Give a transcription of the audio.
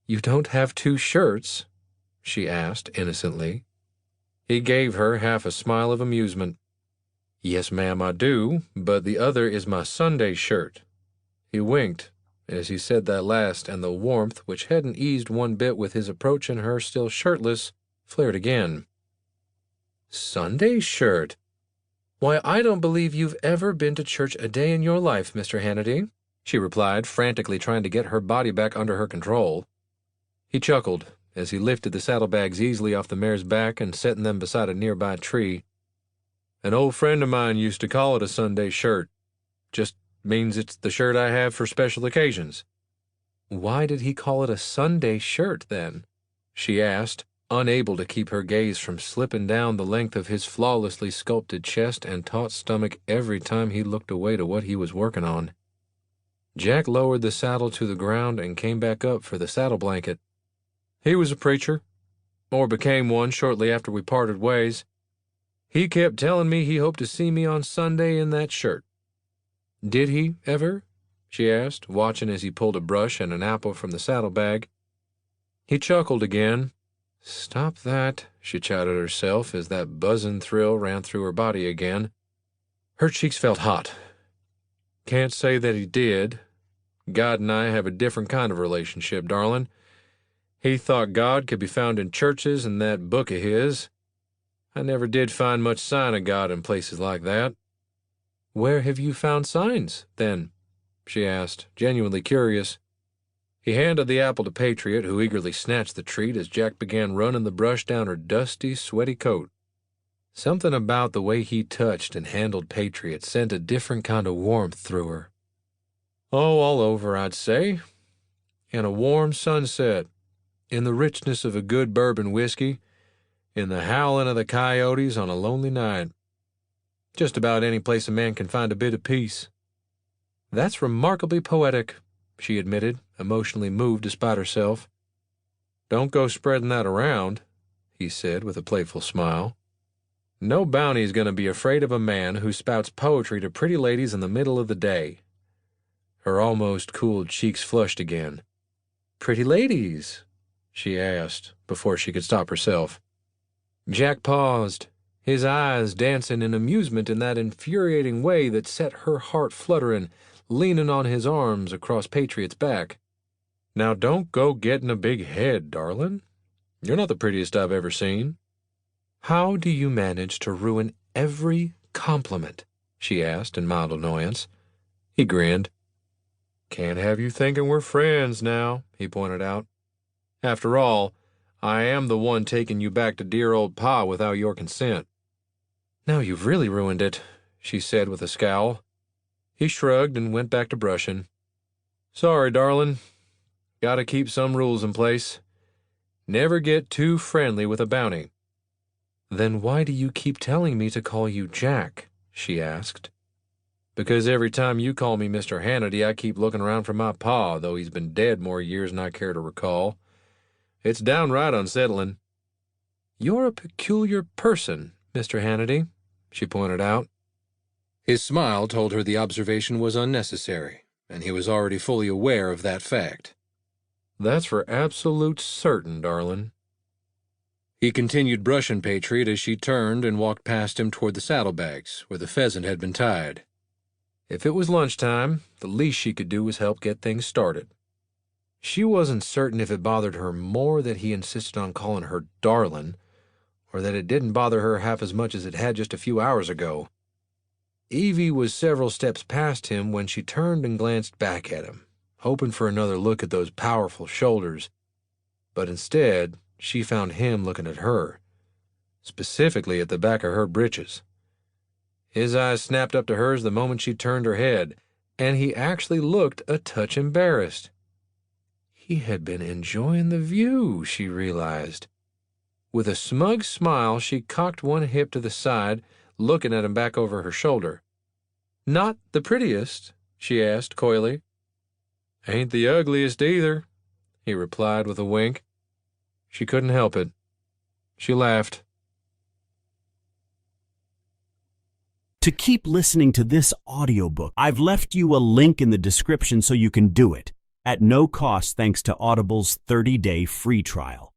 You don't have two shirts? She asked innocently. He gave her half a smile of amusement. Yes, ma'am, I do, but the other is my Sunday shirt. He winked as he said that last, and the warmth, which hadn't eased one bit with his approach and her still shirtless, flared again. Sunday shirt? Why, I don't believe you've ever been to church a day in your life, Mr. Hannity, she replied, frantically trying to get her body back under her control. He chuckled as he lifted the saddlebags easily off the mare's back and set them beside a nearby tree. An old friend of mine used to call it a Sunday shirt. Just means it's the shirt I have for special occasions. Why did he call it a Sunday shirt, then? She asked, unable to keep her gaze from slipping down the length of his flawlessly sculpted chest and taut stomach every time he looked away to what he was working on. Jack lowered the saddle to the ground and came back up for the saddle blanket. He was a preacher, or became one shortly after we parted ways. He kept telling me he hoped to see me on Sunday in that shirt. Did he, ever? She asked, watching as he pulled a brush and an apple from the saddlebag. He chuckled again. Stop that, she chided herself as that buzzing thrill ran through her body again. Her cheeks felt hot. Can't say that he did. God and I have a different kind of relationship, darling. He thought God could be found in churches and that book of his. I never did find much sign of God in places like that. Where have you found signs, then? She asked, genuinely curious. He handed the apple to Patriot, who eagerly snatched the treat as Jack began running the brush down her dusty, sweaty coat. Something about the way he touched and handled Patriot sent a different kind of warmth through her. Oh, all over, I'd say. In a warm sunset, in the richness of a good bourbon whiskey, in the howling of the coyotes on a lonely night. Just about any place a man can find a bit of peace. That's remarkably poetic, she admitted, emotionally moved despite herself. Don't go spreading that around, he said with a playful smile. No bounty's going to be afraid of a man who spouts poetry to pretty ladies in the middle of the day. Her almost cooled cheeks flushed again. Pretty ladies? She asked, before she could stop herself. Jack paused, his eyes dancing in amusement in that infuriating way that set her heart fluttering, leaning on his arms across Patriot's back. Now don't go getting a big head, darling. You're not the prettiest I've ever seen. How do you manage to ruin every compliment? She asked in mild annoyance. He grinned. Can't have you thinking we're friends now, he pointed out. After all, I am the one taking you back to dear old Pa without your consent. Now you've really ruined it, she said with a scowl. He shrugged and went back to brushing. Sorry, darling. Gotta keep some rules in place. Never get too friendly with a bounty. Then why do you keep telling me to call you Jack? She asked. Because every time you call me Mr. Hannity, I keep looking around for my pa, though he's been dead more years than I care to recall. It's downright unsettling. You're a peculiar person, Mr. Hannity, she pointed out. His smile told her the observation was unnecessary, and he was already fully aware of that fact. That's for absolute certain, darling. He continued brushing Patriot as she turned and walked past him toward the saddlebags, where the pheasant had been tied. If it was lunchtime, the least she could do was help get things started. She wasn't certain if it bothered her more that he insisted on calling her darling, or that it didn't bother her half as much as it had just a few hours ago. Evie was several steps past him when she turned and glanced back at him, hoping for another look at those powerful shoulders. But instead, she found him looking at her, specifically at the back of her breeches. His eyes snapped up to hers the moment she turned her head, and he actually looked a touch embarrassed. He had been enjoying the view, she realized. With a smug smile, she cocked one hip to the side, looking at him back over her shoulder. Not the prettiest? She asked coyly. Ain't the ugliest either, he replied with a wink. She couldn't help it. She laughed. To keep listening to this audiobook, I've left you a link in the description so you can do it. at no cost thanks to Audible's 30-day free trial.